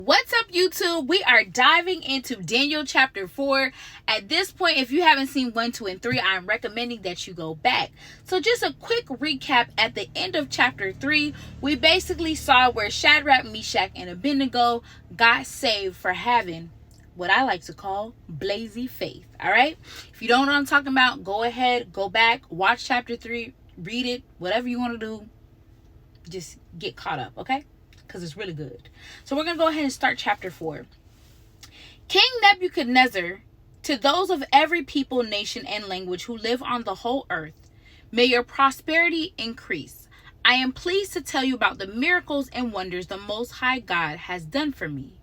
What's up, YouTube? We are diving into Daniel chapter 4. At this point, if you haven't seen 1, 2, and 3, I'm recommending that you go back. So just a quick recap. At the end of chapter 3, we basically saw where Shadrach, Meshach, and Abednego got saved for having what I like to call blazy faith. All right? If you don't know what I'm talking about, go ahead, go back, watch chapter 3, read it, whatever you want to do. Just get caught up, okay? Because it's really good. So we're going to go ahead and start chapter 4. King Nebuchadnezzar, to those of every people, nation, and language who live on the whole earth, may your prosperity increase. I am pleased to tell you about the miracles and wonders the Most High God has done for me.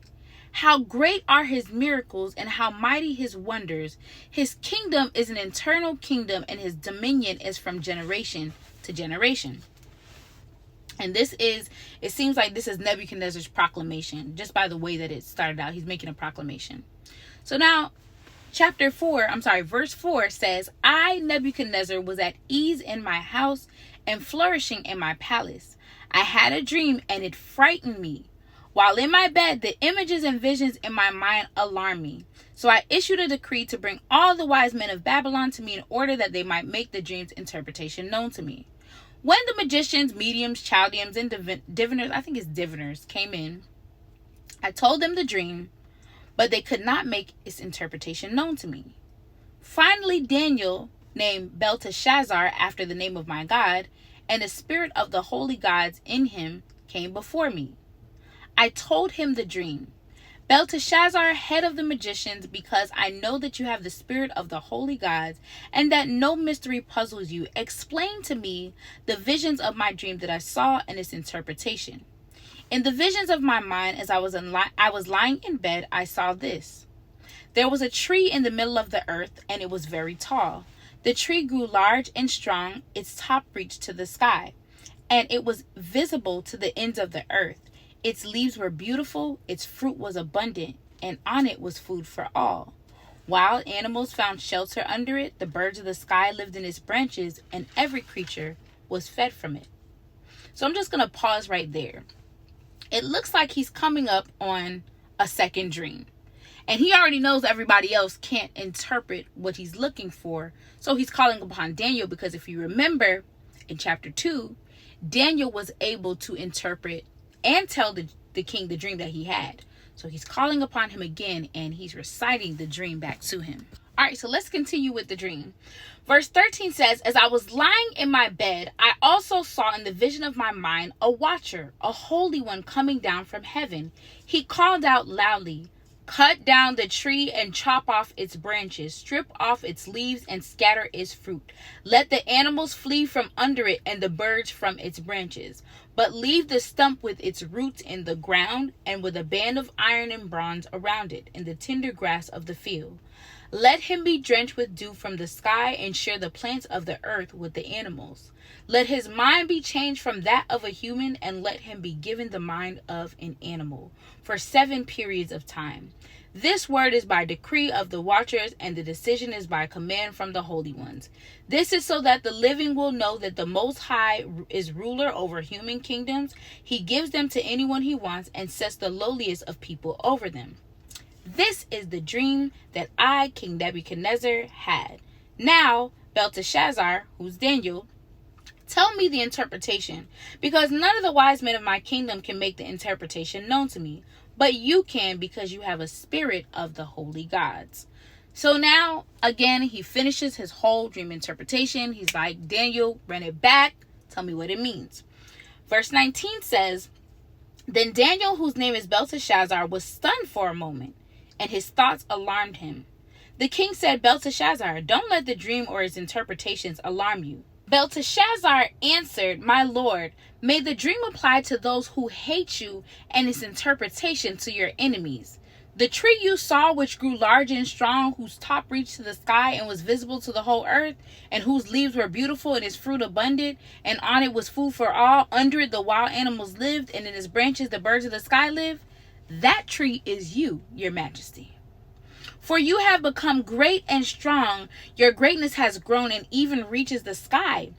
How great are his miracles and how mighty his wonders. His kingdom is an eternal kingdom, and his dominion is from generation to generation. And it seems like this is Nebuchadnezzar's proclamation, just by the way that it started out. He's making a proclamation. So now, verse 4 says, I, Nebuchadnezzar, was at ease in my house and flourishing in my palace. I had a dream and it frightened me. While in my bed, the images and visions in my mind alarmed me. So I issued a decree to bring all the wise men of Babylon to me in order that they might make the dream's interpretation known to me. When the magicians, mediums, Chaldeans, and diviners came in, I told them the dream, but they could not make its interpretation known to me. Finally, Daniel, named Belteshazzar after the name of my God, and the spirit of the holy gods in him came before me. I told him the dream. Belteshazzar, head of the magicians, because I know that you have the spirit of the holy gods and that no mystery puzzles you, explain to me the visions of my dream that I saw and its interpretation. In the visions of my mind, as I was lying in bed, I saw this. There was a tree in the middle of the earth, and it was very tall. The tree grew large and strong, its top reached to the sky, and it was visible to the ends of the earth. Its leaves were beautiful, its fruit was abundant, and on it was food for all. Wild animals found shelter under it, the birds of the sky lived in its branches, and every creature was fed from it. So I'm just going to pause right there. It looks like he's coming up on a second dream. And he already knows everybody else can't interpret what he's looking for. So he's calling upon Daniel because if you remember in chapter 2, Daniel was able to interpret and tell the king the dream that he had. So he's calling upon him again and he's reciting the dream back to him. All right, so let's continue with the dream. Verse 13 says, as I was lying in my bed, I also saw in the vision of my mind a watcher, a holy one coming down from heaven. He called out loudly, cut down the tree and chop off its branches, strip off its leaves and scatter its fruit. Let the animals flee from under it and the birds from its branches. But leave the stump with its roots in the ground and with a band of iron and bronze around it in the tender grass of the field. Let him be drenched with dew from the sky and share the plants of the earth with the animals. Let his mind be changed from that of a human and let him be given the mind of an animal for 7 periods of time. This word is by decree of the watchers, and the decision is by command from the holy ones. This is so that the living will know that the Most High is ruler over human kingdoms. He gives them to anyone he wants and sets the lowliest of people over them. This is the dream that I, King Nebuchadnezzar, had. Now, Belteshazzar, who's Daniel, tell me the interpretation, because none of the wise men of my kingdom can make the interpretation known to me. But you can because you have a spirit of the holy gods. So now, again, he finishes his whole dream interpretation. He's like, Daniel, run it back. Tell me what it means. Verse 19 says, then Daniel, whose name is Belteshazzar, was stunned for a moment, and his thoughts alarmed him. The king said, Belteshazzar, don't let the dream or its interpretations alarm you. Belteshazzar answered, my lord, may the dream apply to those who hate you and its interpretation to your enemies. The tree you saw, which grew large and strong, whose top reached to the sky and was visible to the whole earth, and whose leaves were beautiful and its fruit abundant, and on it was food for all, under it the wild animals lived, and in its branches the birds of the sky lived, that tree is you, your majesty. For you have become great and strong. Your greatness has grown and even reaches the sky,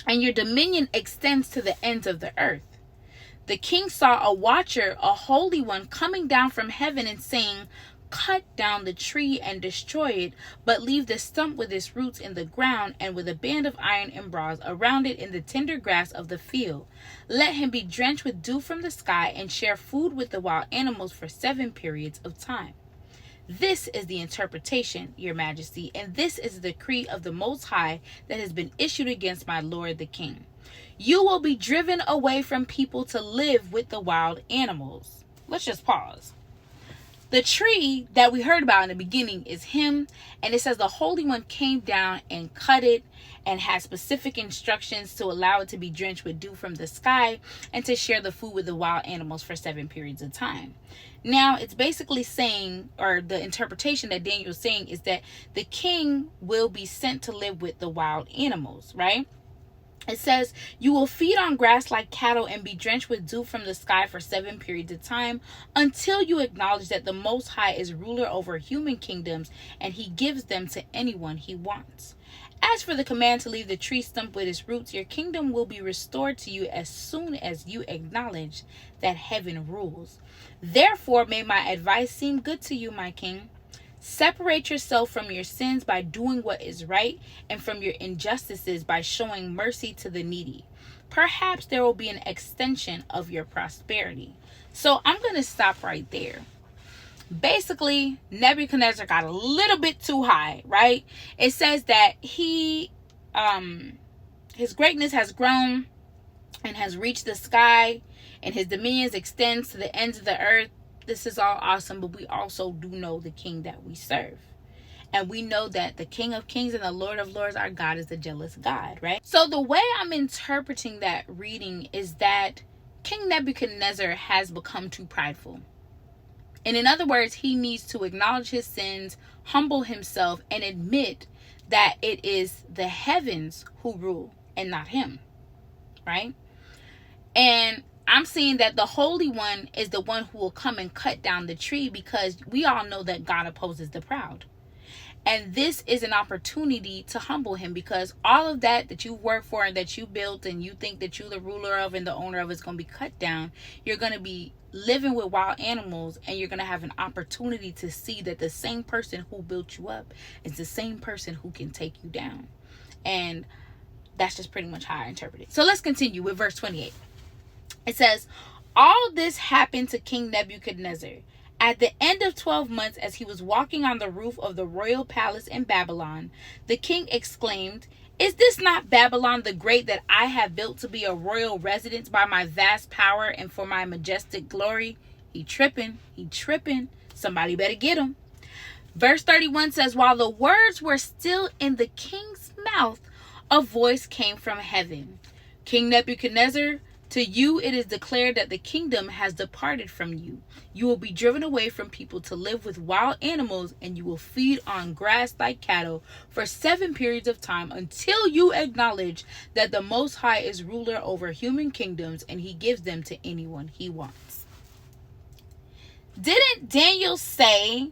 and your dominion extends to the ends of the earth. The king saw a watcher, a holy one, coming down from heaven and saying, cut down the tree and destroy it, but leave the stump with its roots in the ground and with a band of iron and bronze around it in the tender grass of the field. Let him be drenched with dew from the sky and share food with the wild animals for 7 periods of time. This is the interpretation, your majesty, and this is the decree of the Most High that has been issued against my lord the king. You will be driven away from people to live with the wild animals. Let's just pause. The tree that we heard about in the beginning is him, and it says the Holy One came down and cut it and had specific instructions to allow it to be drenched with dew from the sky and to share the food with the wild animals for 7 periods of time. Now, it's basically saying, or the interpretation that Daniel's saying, is that the king will be sent to live with the wild animals, right? It says, you will feed on grass like cattle and be drenched with dew from the sky for 7 periods of time until you acknowledge that the Most High is ruler over human kingdoms and he gives them to anyone he wants. As for the command to leave the tree stump with its roots, your kingdom will be restored to you as soon as you acknowledge that heaven rules. Therefore, may my advice seem good to you, my king. Separate yourself from your sins by doing what is right and from your injustices by showing mercy to the needy. Perhaps there will be an extension of your prosperity. So I'm going to stop right there. Basically, Nebuchadnezzar got a little bit too high, right? It says that his greatness has grown and has reached the sky, and his dominions extends to the ends of the earth. This is all awesome, but we also do know the king that we serve. And we know that the King of Kings and the Lord of Lords, our God, is a jealous God, right? So the way I'm interpreting that reading is that King Nebuchadnezzar has become too prideful. And in other words, he needs to acknowledge his sins, humble himself, and admit that it is the heavens who rule and not him, right? And I'm seeing that the Holy One is the one who will come and cut down the tree, because we all know that God opposes the proud. And this is an opportunity to humble him, because all of that you work for and that you built and you think that you're the ruler of and the owner of is going to be cut down. You're going to be living with wild animals, and you're going to have an opportunity to see that the same person who built you up is the same person who can take you down. And that's just pretty much how I interpret it. So let's continue with verse 28. It says, all this happened to King Nebuchadnezzar. At the end of 12 months, as he was walking on the roof of the royal palace in Babylon, the king exclaimed, is this not Babylon the Great that I have built to be a royal residence by my vast power and for my majestic glory? He tripping. Somebody better get him. Verse 31 says, while the words were still in the king's mouth, a voice came from heaven. King Nebuchadnezzar, to you it is declared that the kingdom has departed from you. You will be driven away from people to live with wild animals, and you will feed on grass like cattle for 7 periods of time until you acknowledge that the Most High is ruler over human kingdoms and he gives them to anyone he wants. Didn't Daniel say,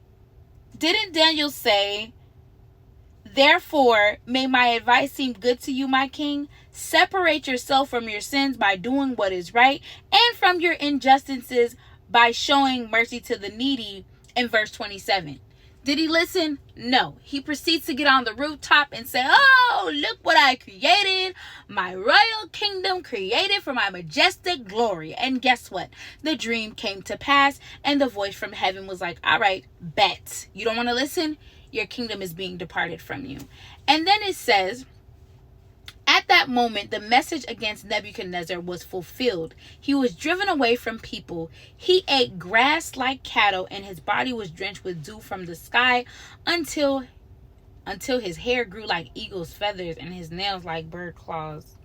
therefore, may my advice seem good to you, my king? Separate yourself from your sins by doing what is right, and from your injustices by showing mercy to the needy, in verse 27. Did he listen? No. He proceeds to get on the rooftop and say, oh, look what I created. My royal kingdom created for my majestic glory. And guess what? The dream came to pass, and the voice from heaven was like, all right, bet. You don't want to listen? Your kingdom is being departed from you. And then it says, at that moment, the message against Nebuchadnezzar was fulfilled. He was driven away from people. He ate grass like cattle, and his body was drenched with dew from the sky until his hair grew like eagle's feathers and his nails like bird claws.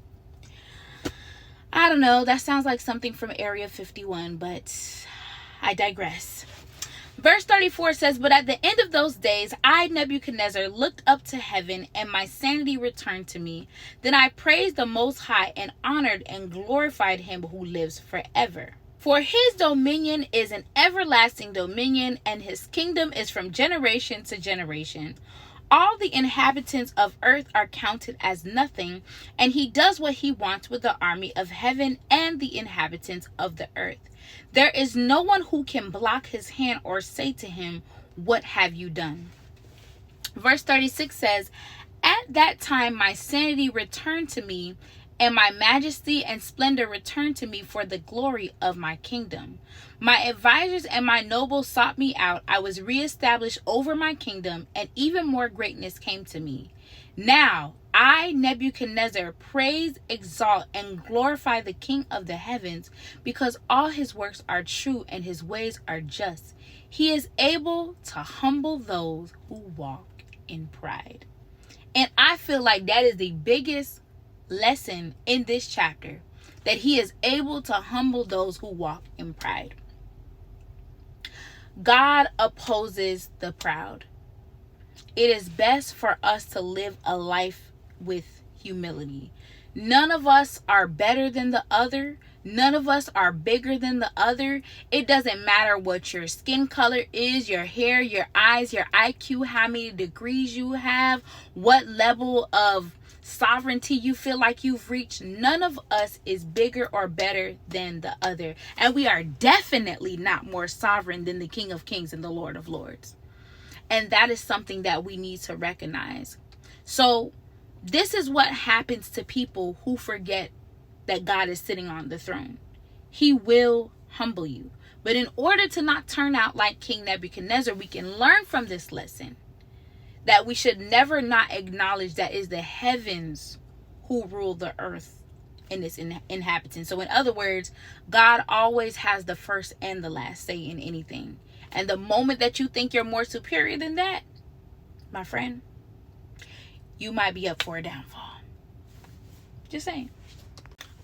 I don't know. That sounds like something from Area 51, but I digress. Verse 34 says, but at the end of those days, I, Nebuchadnezzar, looked up to heaven, and my sanity returned to me. Then I praised the Most High and honored and glorified him who lives forever. For his dominion is an everlasting dominion, and his kingdom is from generation to generation. all the inhabitants of earth are counted as nothing, and he does what he wants with the army of heaven and the inhabitants of the earth. There is no one who can block his hand or say to him, what have you done? Verse 36 says, at that time my sanity returned to me, and my majesty and splendor returned to me for the glory of my kingdom. My advisors and my nobles sought me out. I was reestablished over my kingdom, and even more greatness came to me. Now I, Nebuchadnezzar, praise, exalt, and glorify the King of the heavens, because all his works are true and his ways are just. He is able to humble those who walk in pride. And I feel like that is the biggest lesson in this chapter, that he is able to humble those who walk in pride. God opposes the proud. It is best for us to live a life with humility. None of us are better than the other. None of us are bigger than the other. It doesn't matter what your skin color is, your hair, your eyes, your IQ, how many degrees you have, what level of sovereignty you feel like you've reached. None of us is bigger or better than the other. And we are definitely not more sovereign than the King of Kings and the Lord of Lords. And that is something that we need to recognize. So this is what happens to people who forget that God is sitting on the throne. He will humble you. But in order to not turn out like King Nebuchadnezzar, we can learn from this lesson that we should never not acknowledge that is the heavens who rule the earth and its inhabitants. So in other words, God always has the first and the last say in anything. And the moment that you think you're more superior than that, my friend, you might be up for a downfall. Just saying.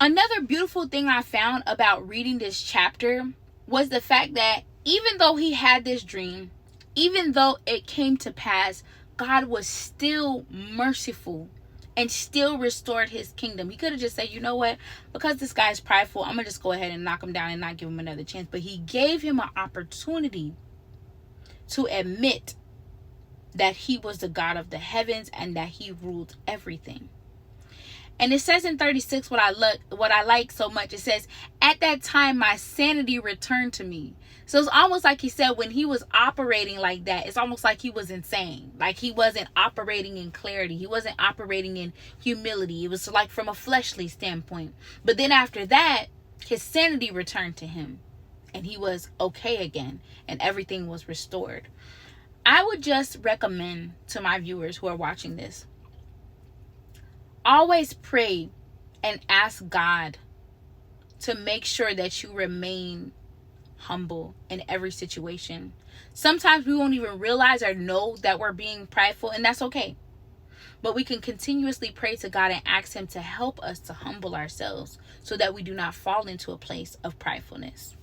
Another beautiful thing I found about reading this chapter was the fact that even though he had this dream, even though it came to pass, God was still merciful and still restored his kingdom. He could have just said, you know what, because this guy's prideful, I'm going to just go ahead and knock him down and not give him another chance. But he gave him an opportunity to admit that he was the God of the heavens and that he ruled everything. And it says in 36 what I like so much. It says, at that time my sanity returned to me. So it's almost like he said when he was operating like that, it's almost like he was insane. Like he wasn't operating in clarity. He wasn't operating in humility. It was like from a fleshly standpoint. But then after that, his sanity returned to him. And he was okay again. And everything was restored. I would just recommend to my viewers who are watching this, always pray and ask God to make sure that you remain humble in every situation. Sometimes we won't even realize or know that we're being prideful, and that's okay. But we can continuously pray to God and ask him to help us to humble ourselves so that we do not fall into a place of pridefulness.